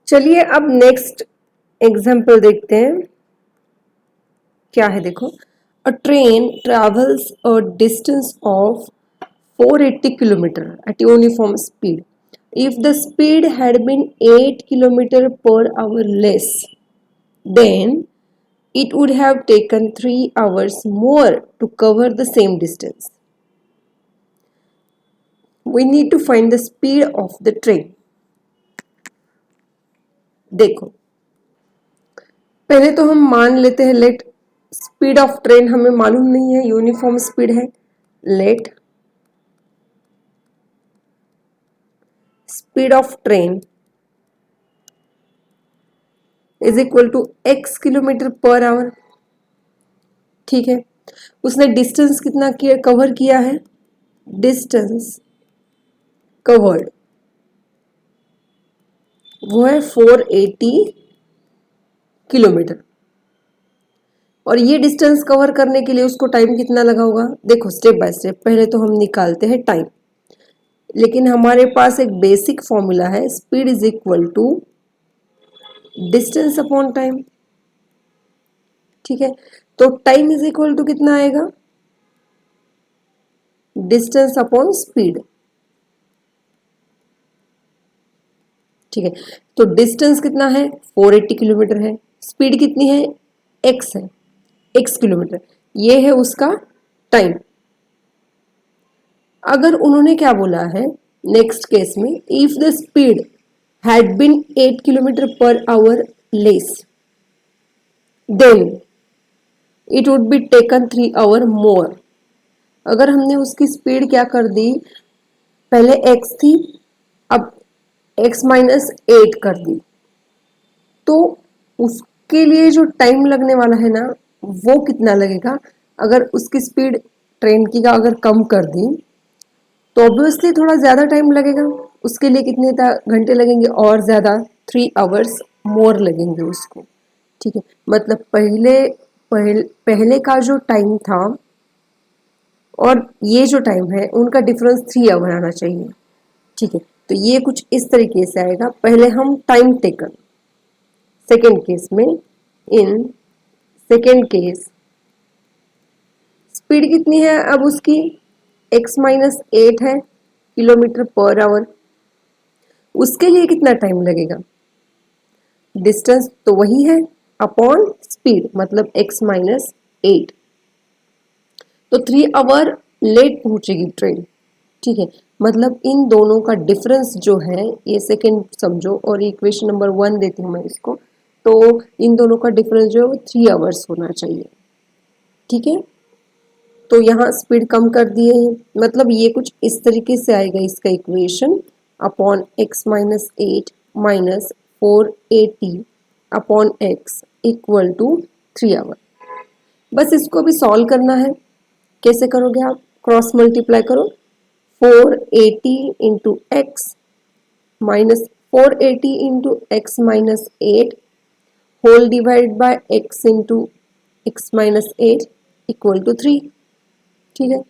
चलिए अब next example देखते हैं क्या है। देखो, अ train travels a distance of 480 kilometre at uniform speed. If the speed had been 8 kilometer per hour less, then it would have taken 3 hours more to cover the same distance. We need to find the speed of the train. देखो, पहले तो हम मान लेते हैं late speed of train हमें मालूम नहीं है, यूनिफॉर्म स्पीड है। Let speed of train is equal to x kilometre per hour. ठीक है, उसने डिस्टेंस कितना कवर किया है, डिस्टेंस कवर्ड वो है 480 किलोमीटर। और ये डिस्टेंस कवर करने के लिए उसको टाइम कितना लगा होगा, देखो स्टेप बाय स्टेप। पहले तो हम निकालते हैं टाइम, लेकिन हमारे पास एक बेसिक फॉर्मूला है, speed is equal to distance upon time. ठीक है, तो टाइम इज इक्वल टू कितना आएगा, डिस्टेंस अपॉन स्पीड। ठीक है, तो डिस्टेंस कितना है 480 किलोमीटर है, स्पीड कितनी है x है, x किलोमीटर, ये है उसका टाइम। अगर उन्होंने क्या बोला है नेक्स्ट केस में, if the speed had been 8 kilometre per hour less than it would be taken 3 hour more. अगर हमने उसकी स्पीड क्या कर दी, पहले x थी, अब x माइनस 8 कर दी, तो उसके लिए जो टाइम लगने वाला है ना, वो कितना लगेगा। अगर उसकी स्पीड ट्रेन की का अगर कम कर दी तो ऑब्वियसली थोड़ा ज़्यादा टाइम लगेगा, उसके लिए कितने घंटे लगेंगे, और ज़्यादा 3 आवर्स मोर लगेंगे उसको। ठीक है, मतलब पहले का जो टाइम था और ये जो टाइम है उनका डिफरेंस 3 आवर आना चाहिए। ठीक है, तो ये कुछ इस तरीके से आएगा। पहले हम टाइम टेकन, सेकेंड केस में, इन सेकेंड केस स्पीड कितनी है अब उसकी, x माइनस 8 है किलोमीटर पर आवर, उसके लिए कितना टाइम लगेगा, डिस्टेंस तो वही है अपॉन स्पीड, मतलब x माइनस 8, तो 3 आवर लेट पहुंचेगी ट्रेन। ठीक है, मतलब इन दोनों का डिफरेंस जो है, ये सेकेंड समझो और इक्वेशन नंबर 1 देती हूँ मैं इसको, तो इन दोनों का डिफरेंस जो है वो 3 आवर्स होना चाहिए। ठीक है, तो यहाँ स्पीड कम कर दिए हैं, मतलब ये कुछ इस तरीके से आएगा इसका equation, upon x minus 8 minus 480 upon x equal to 3 hour. बस इसको भी सॉल्व करना है। कैसे करोगे आप, क्रॉस मल्टीप्लाई करो, 480 into x minus 480 into x minus 8 whole divide by x into x minus 8 equal to 3। ठीक है,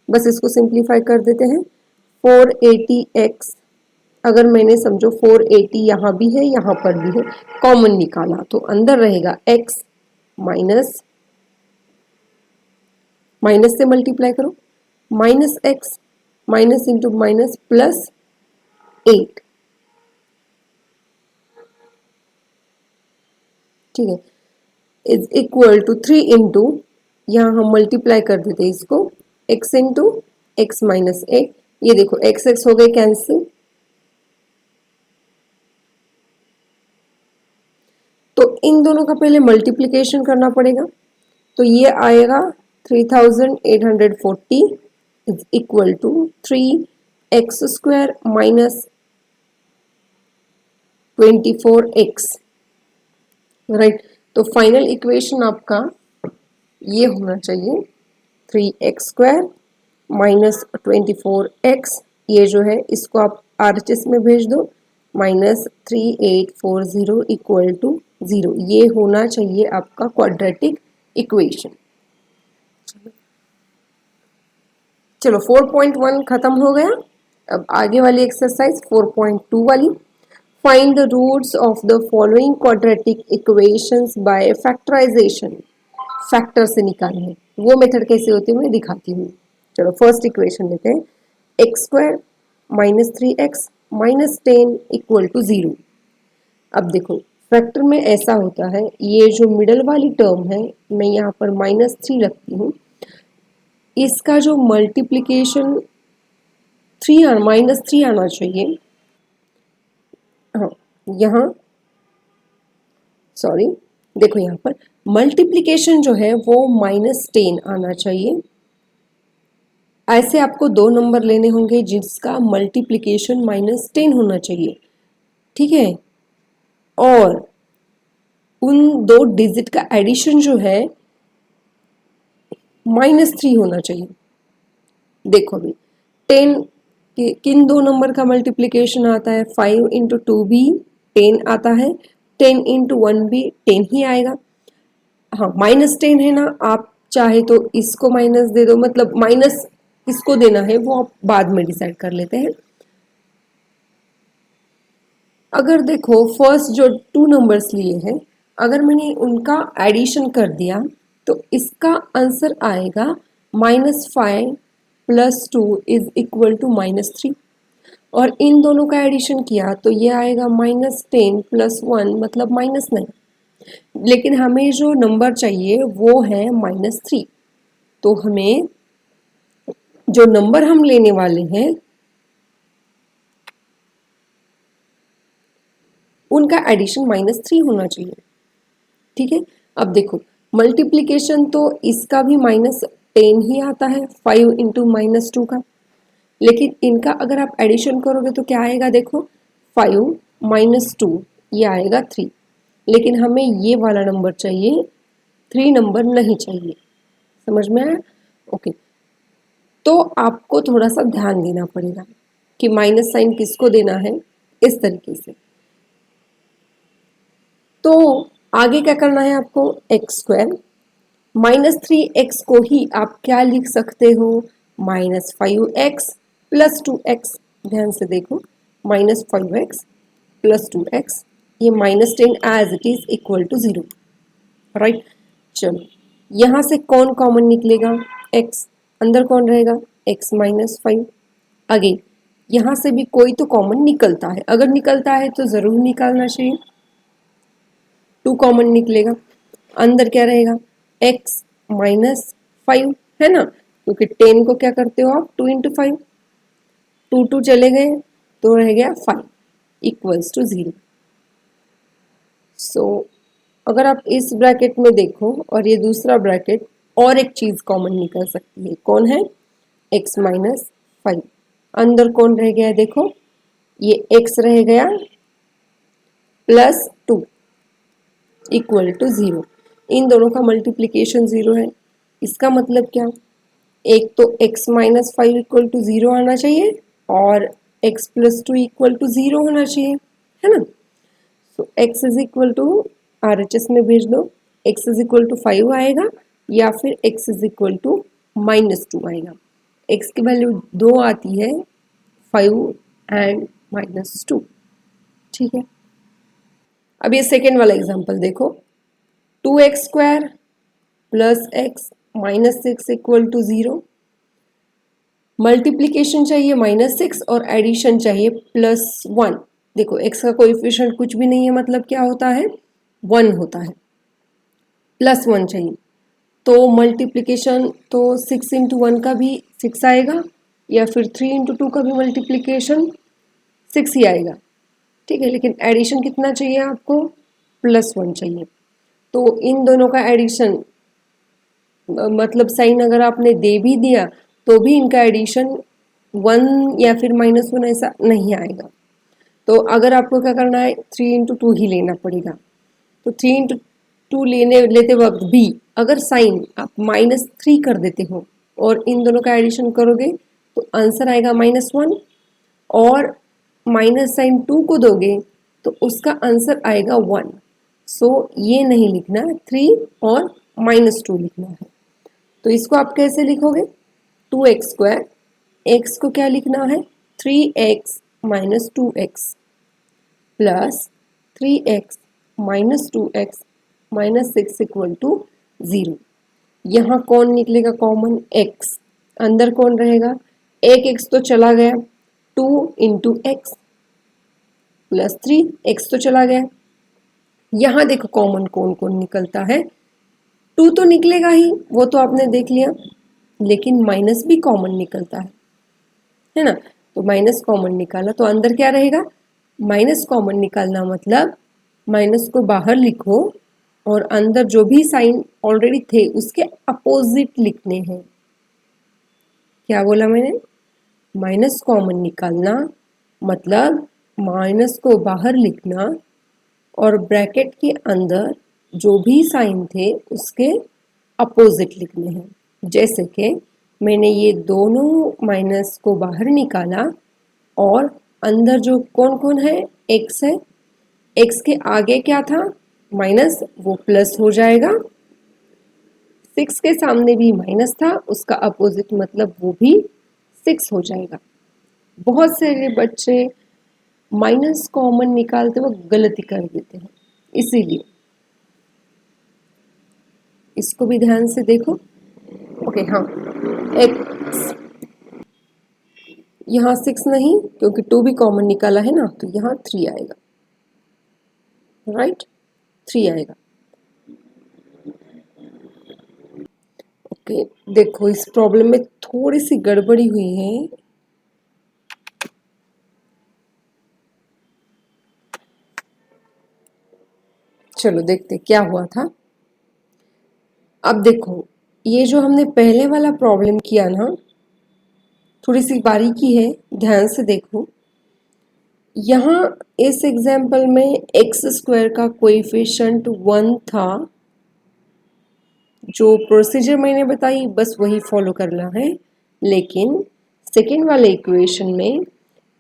बस इसको सिंप्लीफाई कर देते हैं। 480x, अगर मैंने समझो 480 यहाँ भी है यहाँ पर भी है, कॉमन निकाला तो अंदर रहेगा x माइनस, माइनस से मल्टीप्लाई करो, minus x minus into minus plus 8। ठीक है, इज इक्वल टू 3 इंटू, यहाँ हम मल्टीप्लाई कर देते हैं इसको, x इंटू एक्स माइनस 8, ये देखो x x हो गए कैंसिल, तो इन दोनों का पहले मल्टीप्लिकेशन करना पड़ेगा, तो ये आएगा 3840 is equal to 3x square minus 24x। Right, तो फाइनल इक्वेशन आपका ये होना चाहिए 3x स्क्वायर माइनस 24x, ये जो है इसको आप RHS में भेज दो, माइनस 3840 इक्वल टू 0, ये होना चाहिए आपका क्वाड्रेटिक इक्वेशन। चलो 4.1 खत्म हो गया, अब आगे वाली एक्सरसाइज 4.2 वाली। Find the roots of the following quadratic equations by factorisation. Factor से निकालना है, वो मेथड कैसे होती है मैं दिखाती हूँ। चलो फर्स्ट इक्वेशन लेते हैं, x square minus 3x minus 10 equal to 0। अब देखो फैक्टर में ऐसा होता है, ये जो मिडल वाली टर्म है मैं यहाँ पर -3 रखती हूँ, इसका जो मल्टीप्लिकेशन -3 आना चाहिए। हाँ यहाँ सॉरी, देखो यहाँ पर मल्टीप्लिकेशन जो है वो -10 आना चाहिए। ऐसे आपको दो नंबर लेने होंगे जिसका मल्टीप्लिकेशन -10 होना चाहिए, ठीक है। और उन दो डिजिट का एडिशन जो है -3 होना चाहिए। देखो अभी 10 किन दो नंबर का मल्टीप्लिकेशन आता है, 5 इंटू 2 भी 10 आता है, 10 इंटू 1 भी 10 ही आएगा। हाँ -10 है ना, आप चाहे तो इसको माइनस दे दो, मतलब माइनस किसको देना है वो आप बाद में डिसाइड कर लेते हैं। अगर देखो फर्स्ट जो टू नंबर्स लिए हैं, अगर मैंने उनका एडिशन कर दिया तो इसका आंसर आएगा -5 प्लस 2 इज इक्वल टू -3। और इन दोनों का एडिशन किया तो ये आएगा -10 प्लस 1 मतलब -9। लेकिन हमें जो नंबर चाहिए वो है -3, तो हमें जो नंबर हम लेने वाले हैं उनका एडिशन -3 होना चाहिए, ठीक है। अब देखो मल्टीप्लिकेशन तो इसका भी -10 ही आता है, 5 इंटू -2 का। लेकिन इनका अगर आप एडिशन करोगे तो क्या आएगा, देखो 5 -2 ये आएगा 3। लेकिन हमें ये वाला नंबर चाहिए, 3 नंबर नहीं चाहिए। समझ में आया? ओके, तो आपको थोड़ा सा ध्यान देना पड़ेगा कि माइनस साइन किसको देना है, इस तरीके से। तो आगे क्या करना है आपको, एक्स स्क्वायर -3x को ही आप क्या लिख सकते हो, -5x प्लस 2x। ध्यान से देखो, -5x प्लस 2x, ये -10 as it is equal to 0, right. चलो यहाँ से कौन कॉमन निकलेगा, x, अंदर कौन रहेगा, x -5। अगेन यहाँ से भी कोई तो कॉमन निकलता है, अगर निकलता है तो ज़रूर निकालना चाहिए। 2 कॉमन निकलेगा, अंदर क्या रहेगा, x -5 है ना, क्योंकि 10 को क्या करते हो आप, 2 इंटू 5, 2 चले गए तो रह गया 5 इक्वल्स टू 0। सो अगर आप इस ब्रैकेट में देखो और ये दूसरा ब्रैकेट, और एक चीज कॉमन निकल सकती है, कौन है, x -5। अंदर कौन रह गया, देखो ये x रह गया +2 इक्वल टू 0। इन दोनों का मल्टीप्लिकेशन 0 है, इसका मतलब क्या, एक तो x -5 इक्वल टू 0 आना चाहिए और x +2 इक्वल टू 0 होना चाहिए, है ना। तो x is equal to RHS में भेज दो, x इज इक्वल टू 5 आएगा या फिर x इज इक्वल टू -2 आएगा। x की वैल्यू 2 आती है, 5 एंड -2, ठीक है। अब ये सेकेंड वाला एग्जांपल देखो, 2x square plus x -6 equal to 0। Multiplication चाहिए -6 और एडिशन चाहिए +1। देखो x का कोएफिशिएंट कुछ भी नहीं है, मतलब क्या होता है, 1 होता है, +1 चाहिए। तो मल्टीप्लिकेशन तो 6 इंटू 1 का भी 6 आएगा, या फिर 3 इंटू 2 का भी मल्टीप्लिकेशन 6 ही आएगा, ठीक है। लेकिन एडिशन कितना चाहिए आपको, +1 चाहिए। तो इन दोनों का एडिशन, मतलब साइन अगर आपने दे भी दिया तो भी इनका एडिशन 1 या फिर -1 ऐसा नहीं आएगा। तो अगर आपको क्या करना है, 3 इंटू 2 ही लेना पड़ेगा। तो 3 इंटू 2 लेते वक्त भी अगर साइन आप -3 कर देते हो और इन दोनों का एडिशन करोगे तो आंसर आएगा -1, और माइनस साइन 2 को दोगे तो उसका आंसर आएगा 1। सो ये नहीं लिखना, 3 और -2 लिखना है। तो इसको आप कैसे लिखोगे, 2x स्क्वायर, x को क्या लिखना है, 3x -2x plus 3x minus 2x minus 6 equal to 0। यहाँ कौन निकलेगा कॉमन? x। अंदर कौन रहेगा? एक x तो चला गया, 2 इंटू एक्स प्लस 3x तो चला गया। यहाँ देखो कॉमन कौन कौन निकलता है। 2 तो निकलेगा ही, वो तो आपने देख लिया, लेकिन माइनस भी कॉमन निकलता है ना। तो माइनस कॉमन निकाला तो अंदर क्या रहेगा? माइनस कॉमन निकालना मतलब माइनस को बाहर लिखो और अंदर जो भी साइन ऑलरेडी थे उसके अपोजिट लिखने हैं। क्या बोला मैंने? माइनस कॉमन निकालना मतलब माइनस को बाहर लिखना और ब्रैकेट के अंदर जो भी साइन थे उसके अपोजिट लिखने हैं। जैसे कि मैंने ये दोनों माइनस को बाहर निकाला और अंदर जो कौन कौन है? x है। x के आगे क्या था? माइनस, वो प्लस हो जाएगा। 6 के सामने भी माइनस था, उसका अपोजिट मतलब वो भी 6 हो जाएगा। बहुत सारे बच्चे माइनस कॉमन निकालते वक्त गलती कर देते हैं, इसीलिए इसको भी ध्यान से देखो। ओके, हाँ, x यहाँ 6 नहीं, क्योंकि 2 भी कॉमन निकाला है ना, तो यहाँ 3 आएगा। राइट, 3 आएगा। ओके, देखो इस प्रॉब्लम में थोड़ी सी गड़बड़ी हुई है। चलो देखते क्या हुआ था। अब देखो, ये जो हमने पहले वाला प्रॉब्लम किया ना, थोड़ी सी बारीकी है, ध्यान से देखो। यहाँ इस एग्जाम्पल में एक्स स्क्वायर का कोएफिशिएंट 1 था। जो प्रोसीजर मैंने बताई बस वही फॉलो करना है। लेकिन सेकेंड वाले इक्वेशन में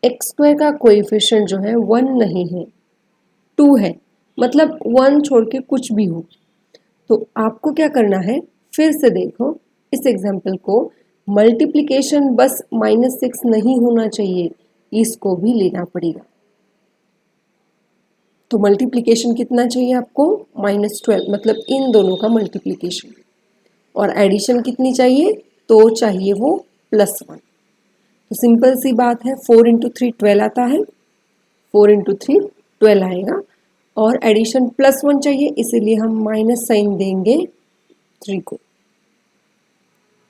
एक्स स्क्वायर का कोएफिशिएंट जो है 1 नहीं है, 2 है। मतलब 1 छोड़ के कुछ भी हो। तो आपको क्या करना है, फिर से देखो इस एग्जाम्पल को। मल्टीप्लिकेशन बस -6 नहीं होना चाहिए, इसको भी लेना पड़ेगा। तो मल्टीप्लिकेशन कितना चाहिए आपको? -12, मतलब इन दोनों का मल्टीप्लिकेशन। और एडिशन कितनी चाहिए? तो चाहिए वो +1। तो सिंपल सी बात है, 4 इंटू 3 12 आता है, 4 इंटू 3 12 आएगा। और एडिशन +1 चाहिए, इसीलिए हम माइनस साइन देंगे 3 को।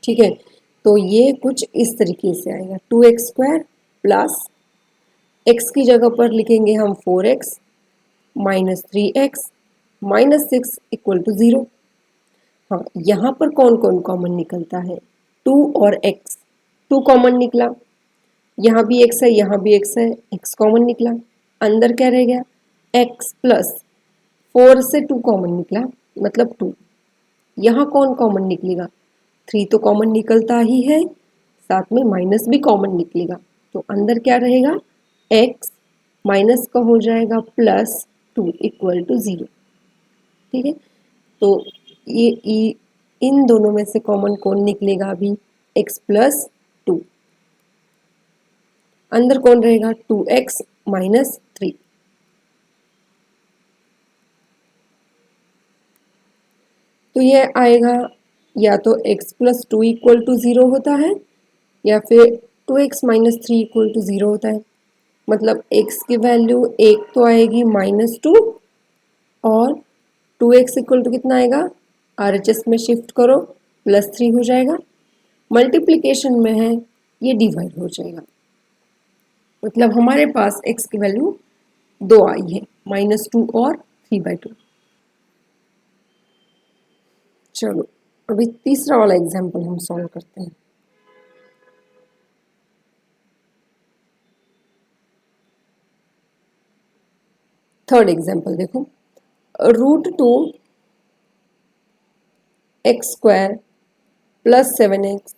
ठीक है, तो ये कुछ इस तरीके से आएगा, 2x² प्लस x की जगह पर लिखेंगे हम 4x minus 3x minus 6 equal to 0। हाँ, यहाँ पर कौन कौन कॉमन निकलता है? 2 और x। 2 कॉमन निकला, यहाँ भी x है, यहाँ भी x है, x कॉमन निकला। अंदर क्या रह गया? x प्लस 4 से 2 कॉमन निकला, मतलब 2। यहाँ कौन कॉमन निकलेगा? 3 तो कॉमन निकलता ही है, साथ में माइनस भी कॉमन निकलेगा। तो अंदर क्या रहेगा? x माइनस का हो जाएगा +2 इक्वल टू 0। ठीक है, तो ये इन दोनों में से कॉमन कौन निकलेगा? अभी x प्लस 2। अंदर कौन रहेगा? 2x minus 3। तो ये आएगा, या तो x प्लस 2 इक्वल टू 0 होता है, या फिर 2x माइनस 3 इक्वल टू 0 होता है। मतलब x की वैल्यू 1 तो आएगी -2, और 2x इक्वल टू कितना आएगा? RHS में शिफ्ट करो, +3 हो जाएगा। मल्टीप्लिकेशन में है, ये डिवाइड हो जाएगा। मतलब हमारे पास x की वैल्यू 2 आई है, -2 और 3/2। चलो अभी तीसरा वाला एग्जाम्पल हम सॉल्व करते हैं। थर्ड एग्जाम्पल देखो, √2 x² plus 7x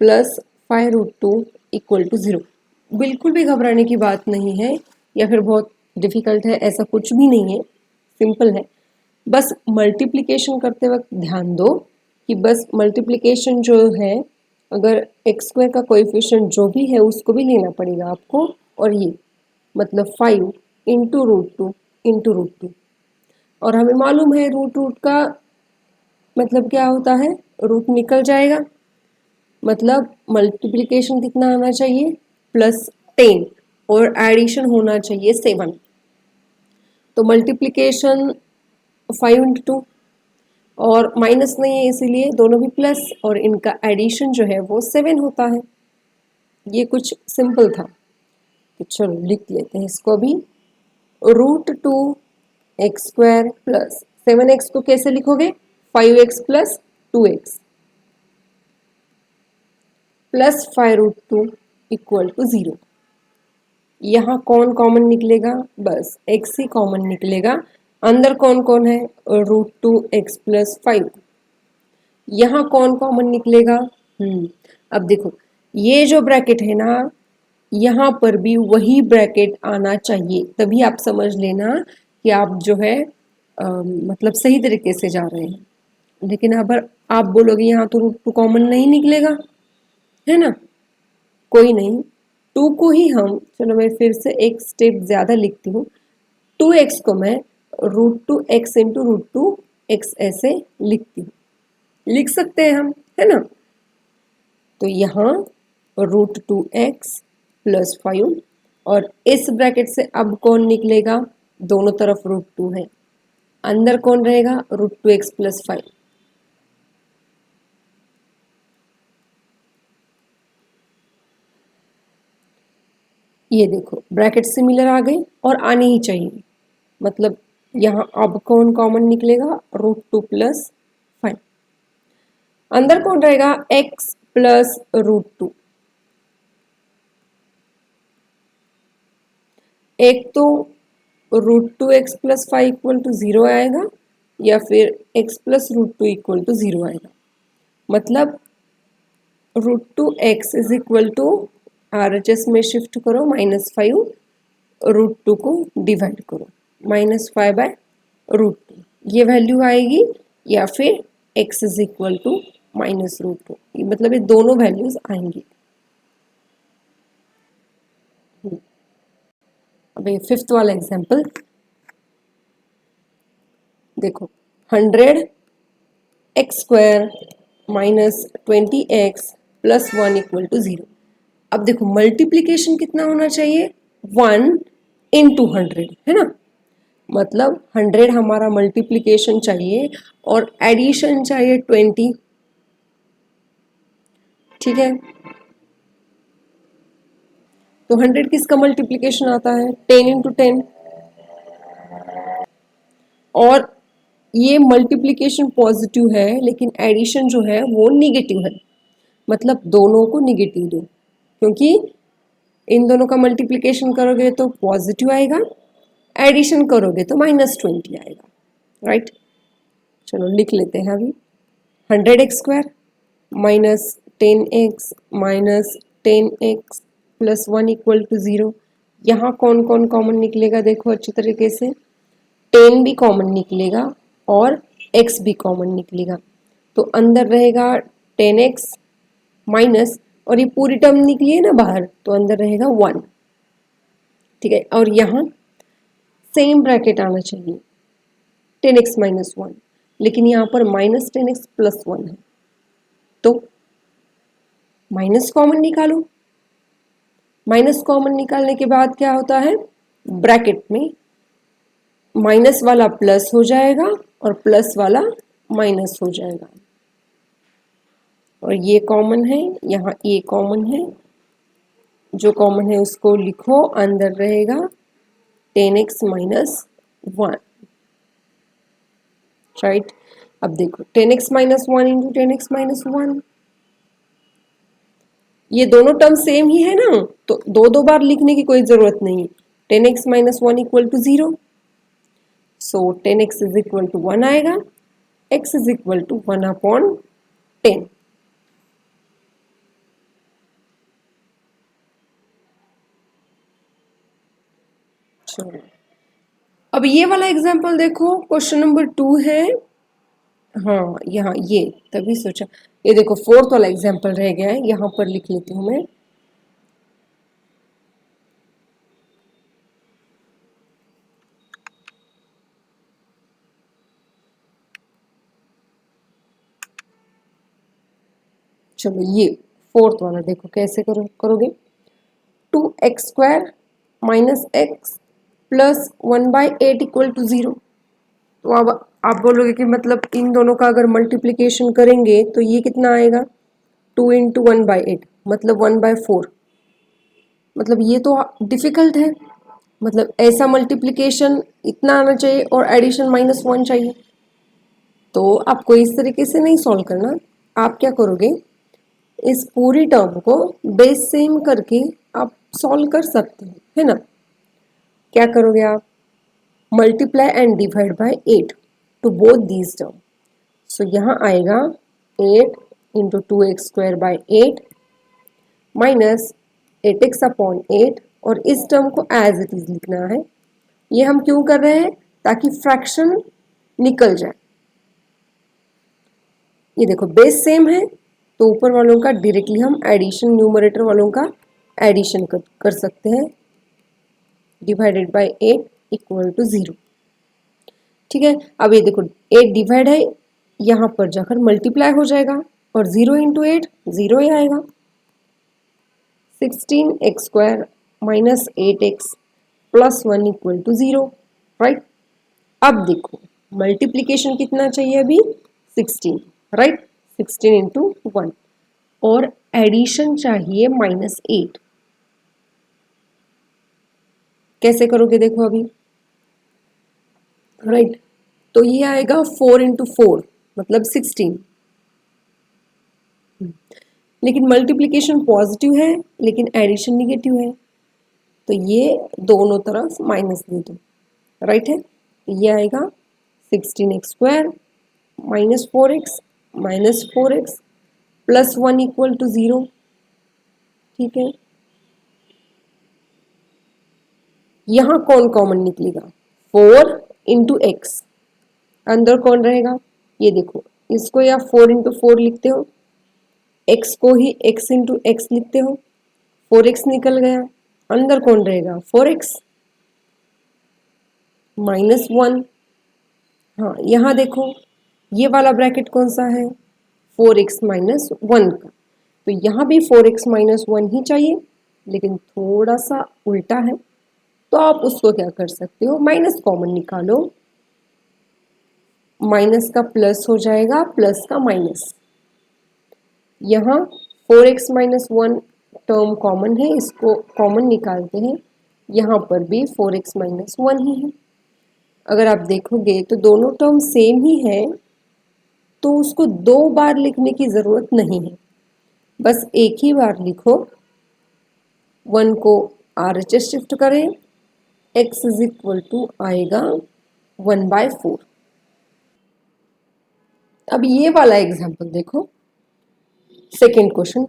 plus 5√2 equal to 0। बिल्कुल भी घबराने की बात नहीं है, या फिर बहुत डिफिकल्ट है, ऐसा कुछ भी नहीं है, सिंपल है। बस मल्टीप्लिकेशन करते वक्त ध्यान दो कि बस मल्टीप्लिकेशन जो है, अगर x² का कोएफिशिएंट जो भी है उसको भी लेना पड़ेगा आपको। और ये मतलब 5 into root two into root two. और हमें मालूम है रूट रूट का मतलब क्या होता है, रूट निकल जाएगा, मतलब मल्टीप्लिकेशन कितना आना चाहिए +10 और एडिशन होना चाहिए 7। तो मल्टीप्लिकेशन 5 इंटू 2 और माइनस नहीं है इसीलिए दोनों भी प्लस, और इनका एडिशन जो है वो 7 होता है। ये कुछ सिंपल था, तो चलो लिख लेते हैं इसको अभी। √2x² प्लस 7x को कैसे लिखोगे, 5x plus 2x plus 5√2 equal to 0। यहाँ कौन कॉमन निकलेगा, बस x ही कॉमन निकलेगा। अंदर कौन कौन है, √2x प्लस 5। यहाँ कौन कॉमन निकलेगा, अब देखो ये जो ब्रैकेट है ना, यहाँ पर भी वही ब्रैकेट आना चाहिए, तभी आप समझ लेना कि आप जो है मतलब सही तरीके से जा रहे हैं। लेकिन अगर आप बोलोगे यहाँ तो √2 कॉमन नहीं निकलेगा, है ना, कोई नहीं, 2 को ही हम, चलो मैं फिर से एक स्टेप ज़्यादा लिखती हूँ। 2x को मैं √2x इंटू √2x ऐसे लिखती हूँ, लिख सकते हैं हम, है ना। तो यहाँ √2x प्लस 5, और इस ब्रैकेट से अब कौन निकलेगा, दोनों तरफ √2 है, अंदर कौन रहेगा, √2x प्लस 5। ये देखो ब्रैकेट सिमिलर आ गई और आनी ही चाहिए, मतलब यहाँ अब कौन कॉमन निकलेगा, √2 प्लस 5। अंदर कौन रहेगा, x प्लस √2। एक तो √2x प्लस 5 इक्वल टू 0 आएगा, या फिर x प्लस √2 इक्वल टू 0 आएगा। मतलब √2x is equal to, RHS में शिफ्ट करो -5, √2 को डिवाइड करो -5/√2, ये वैल्यू आएगी, या फिर x इज इक्वल टू -√2, मतलब ये दोनों वैल्यूज आएंगी। अब ये फिफ्थ वाला एग्जाम्पल देखो, 100x² minus 20x plus 1 equal to 0। अब देखो मल्टीप्लीकेशन कितना होना चाहिए, 1 इंटू 100, है ना, मतलब 100 हमारा मल्टीप्लीकेशन चाहिए और एडिशन चाहिए 20, ठीक है। तो 100 किसका मल्टीप्लीकेशन आता है, 10 इंटू 10, और ये मल्टीप्लिकेशन पॉजिटिव है लेकिन एडिशन जो है वो निगेटिव है, मतलब दोनों को निगेटिव दो, क्योंकि इन दोनों का मल्टीप्लिकेशन करोगे तो पॉजिटिव आएगा, एडिशन करोगे तो -20 आएगा, राइट। चलो लिख लेते हैं अभी, 100x² minus 10x minus 10x plus 1 equal to 0। यहाँ कौन कौन कॉमन निकलेगा, देखो अच्छी तरीके से, 10 भी कॉमन निकलेगा और x भी कॉमन निकलेगा, तो अंदर रहेगा 10x माइनस, और ये पूरी टर्म निकली है ना बाहर, तो अंदर रहेगा 1, ठीक है। और यहाँ सेम ब्रैकेट आना चाहिए 10x माइनस 1, लेकिन यहाँ पर -10x प्लस 1 है, तो माइनस कॉमन निकालो। माइनस कॉमन निकालने के बाद क्या होता है, ब्रैकेट में माइनस वाला प्लस हो जाएगा और प्लस वाला माइनस हो जाएगा, और ये कॉमन है, यहाँ ये कॉमन है, जो कॉमन है उसको लिखो, अंदर रहेगा 10x माइनस 1, राइट। अब देखो 10x minus 1 into 10x minus 1, ये दोनों टर्म सेम ही है ना, तो दो दो बार लिखने की कोई जरूरत नहीं। 10x minus 1 equal to 0, so 10x is equal to 1 आएगा, x इज इक्वल टू 1/10। चलो अब ये वाला एग्जाम्पल देखो, क्वेश्चन नंबर 2 है, हाँ यहाँ ये तभी सोचा, ये देखो फोर्थ वाला एग्जाम्पल रह गया है, यहाँ पर लिख लेती हूँ मैं। चलो ये फोर्थ वाला देखो कैसे करोगे। 2x² minus x plus 1/8 equal to 0। तो अब आप बोलोगे कि मतलब इन दोनों का अगर मल्टीप्लिकेशन करेंगे तो ये कितना आएगा, 2 इंटू 1/8 मतलब 1/4। मतलब ये तो डिफिकल्ट है, मतलब ऐसा मल्टीप्लिकेशन इतना आना चाहिए और एडिशन -1 चाहिए। तो आपको इस तरीके से नहीं सॉल्व करना। आप क्या करोगे, इस पूरी टर्म को बेस सेम करके आप सॉल्व कर सकते हो, है ना। क्या करोगे आप, multiply and divide by 8 to both these term. So यहाँ आएगा 8 इंटू 2x²/8 माइनस 8x/8 और इस टर्म को एज इट इज लिखना है। ये हम क्यों कर रहे हैं, ताकि फ्रैक्शन निकल जाए। ये देखो बेस सेम है तो ऊपर वालों का डायरेक्टली हम एडिशन, न्यूमरेटर वालों का एडिशन कर सकते हैं, डिवाइडेड बाय 8 इक्वल टू 0। ठीक है, अब ये देखो 8 डिवाइड है, यहाँ पर जाकर मल्टीप्लाई हो जाएगा और 0 इंटू 8 0 ही आएगा। 16x² minus 8x plus 1 equal to 0, right. अब देखो मल्टीप्लीकेशन कितना चाहिए अभी, 16, राइट। 16 इंटू 1 और एडिशन चाहिए -8। कैसे करोगे देखो अभी, राइट। तो ये आएगा 4 इंटू 4 मतलब 16। लेकिन मल्टीप्लिकेशन पॉजिटिव है लेकिन एडिशन निगेटिव है, तो ये दोनों तरफ माइनस दे दो, राइट है। ये आएगा 16x² minus 4x plus 1 equal to 0। ठीक है, यहाँ कौन कॉमन निकलेगा, 4 इंटू एक्स, अंदर कौन रहेगा, ये देखो इसको या 4 इंटू 4 लिखते हो, x को ही x इंटू एक्स लिखते हो, 4x निकल गया, अंदर कौन रहेगा 4x -1। हाँ यहाँ देखो ये वाला ब्रैकेट कौन सा है, 4x -1 का, तो यहाँ भी 4x -1 ही चाहिए, लेकिन थोड़ा सा उल्टा है। तो आप उसको क्या कर सकते हो, माइनस कॉमन निकालो, माइनस का प्लस हो जाएगा, प्लस का माइनस। यहाँ 4x -1 टर्म कॉमन है, इसको कॉमन निकालते हैं, यहाँ पर भी 4x -1 ही है। अगर आप देखोगे तो दोनों टर्म सेम ही है, तो उसको 2 बार लिखने की ज़रूरत नहीं है, बस एक ही बार लिखो। 1 को RHS शिफ्ट करें, x इज इक्वल टू आएगा 1/4। अब ये वाला एग्जाम्पल देखो, सेकेंड क्वेश्चन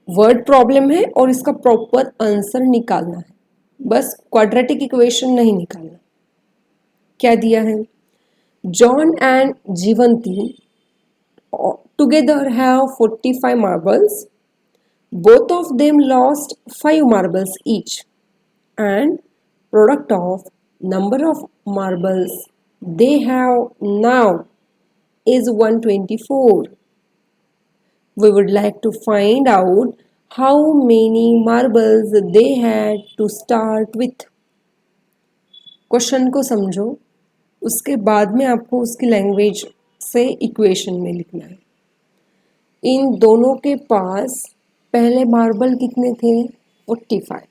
वर्ड प्रॉब्लम है और इसका प्रॉपर आंसर निकालना है, बस क्वाड्रेटिक इक्वेशन नहीं निकालना। क्या दिया है, John and Jeevanti together have 45 marbles. Both of them lost 5 marbles each, and product of number of marbles they have now is 124. We would like to find out how many marbles they had to start with. Question को समझो, उसके बाद में आपको उसकी language से equation में लिखना है। इन दोनों के पास पहले मार्बल कितने थे, 45,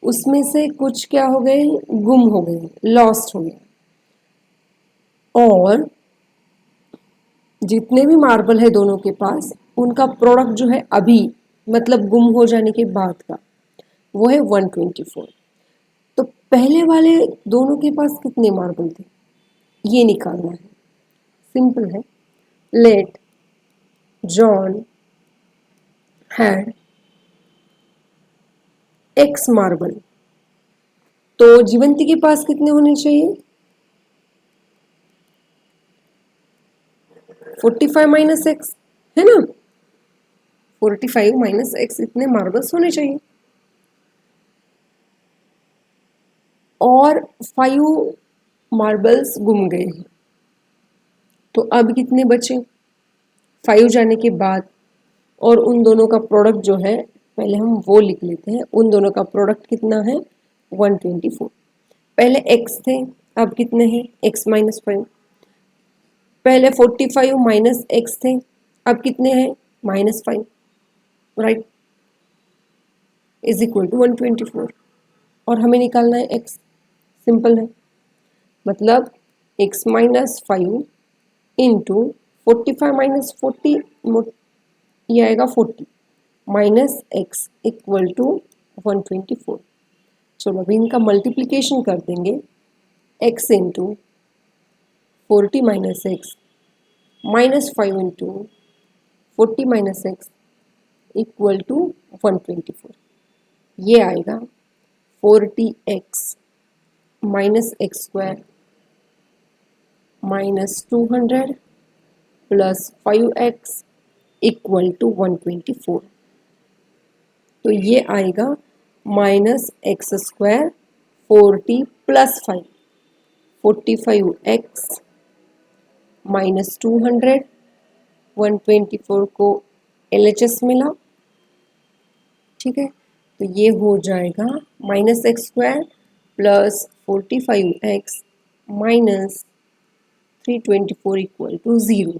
उसमें से कुछ क्या हो गए, गुम हो गए, लॉस्ट हो गए, और जितने भी मार्बल है दोनों के पास उनका प्रोडक्ट जो है अभी मतलब गुम हो जाने के बाद का वो है 124। तो पहले वाले दोनों के पास कितने मार्बल थे ये निकालना है, सिंपल है। Let John had x marble, तो जीवंती के पास कितने होने चाहिए, 45 माइनस एक्स, है ना, 45 माइनस एक्स इतने मार्बल्स होने चाहिए, और 5 मार्बल्स गुम गए हैं। तो अब कितने बचे, 5 जाने के बाद और उन दोनों का प्रोडक्ट जो है पहले हम वो लिख लेते हैं। उन दोनों का प्रोडक्ट कितना है 124। पहले x थे, अब कितने हैं x माइनस 5। पहले 45 माइनस x थे, अब कितने हैं -5, राइट, इज इक्वल टू 124। और हमें निकालना है x, सिंपल है, मतलब x माइनस 5 इंटू 45 माइनस 40, ये आएगा 40 माइनस x इक्वल टू 124। चलो अभी इनका मल्टीप्लिकेशन कर देंगे, x into 40 minus x minus 5 into 40 minus x equal to 124। ये आएगा 40x minus x square minus 200 plus 5x equal to 124। तो ये आएगा minus x square 40 plus 5, 45x minus 200, 124 को LHS मिला, ठीक है। तो ये हो जाएगा minus x square plus 45x minus 324 equal to 0।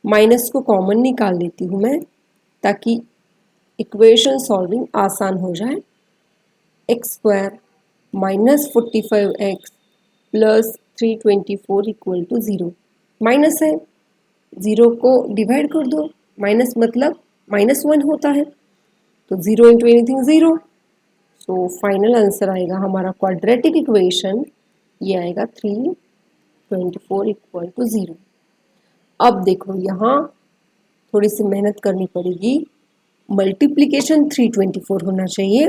Minus को कॉमन निकाल लेती हूँ मैं ताकि इक्वेशन सॉल्विंग आसान हो जाए। X square minus 45x plus 324 equal to 0। Minus है, 0 को डिवाइड कर दो, माइनस मतलब -1 होता है, तो 0 into anything 0। So final answer आएगा हमारा क्वाड्रेटिक इक्वेशन, ये आएगा 324 इक्वल टू 0। अब देखो यहाँ थोड़ी सी मेहनत करनी पड़ेगी, मल्टीप्लिकेशन 324 होना चाहिए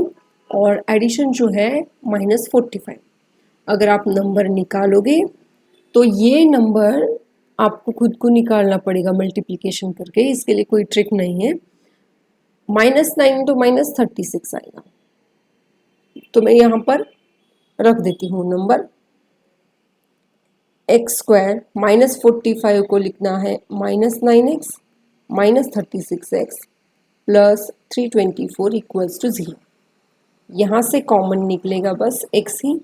और एडिशन जो है -45। अगर आप नंबर निकालोगे तो ये नंबर आपको खुद को निकालना पड़ेगा मल्टीप्लिकेशन करके, इसके लिए कोई ट्रिक नहीं है। -9 तो -36 आएगा, तो मैं यहाँ पर रख देती हूँ नंबर। एक्स स्क्वायर माइनस 45 को लिखना है -9x minus 36x plus 324 equals to 0। यहाँ से कॉमन निकलेगा बस x ही,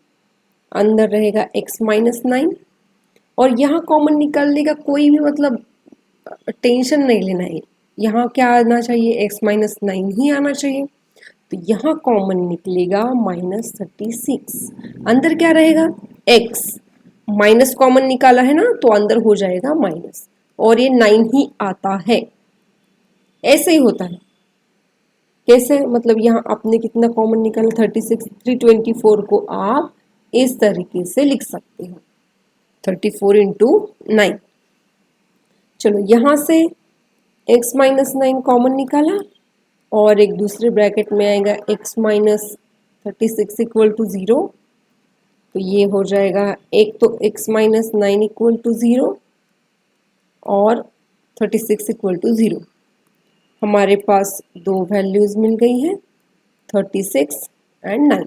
अंदर रहेगा x माइनस 9 और यहाँ कॉमन निकालने का कोई भी मतलब टेंशन नहीं लेना है। यहाँ क्या आना चाहिए, x माइनस 9 ही आना चाहिए। तो यहाँ कॉमन निकलेगा -36, अंदर क्या रहेगा x, माइनस कॉमन निकाला है ना तो अंदर हो जाएगा माइनस, और ये 9 ही आता है। ऐसे ही होता है, कैसे, मतलब यहाँ आपने कितना कॉमन निकाला 36, 324 को आप इस तरीके से लिख सकते हो 34 इंटू 9। चलो यहाँ से x माइनस 9 कॉमन निकाला और एक दूसरे ब्रैकेट में आएगा x माइनस 36 इक्वल टू 0। तो ये हो जाएगा, एक तो x माइनस 9 इक्वल टू 0 और 36 इक्वल टू 0। हमारे पास दो वैल्यूज मिल गई हैं 36 एंड 9।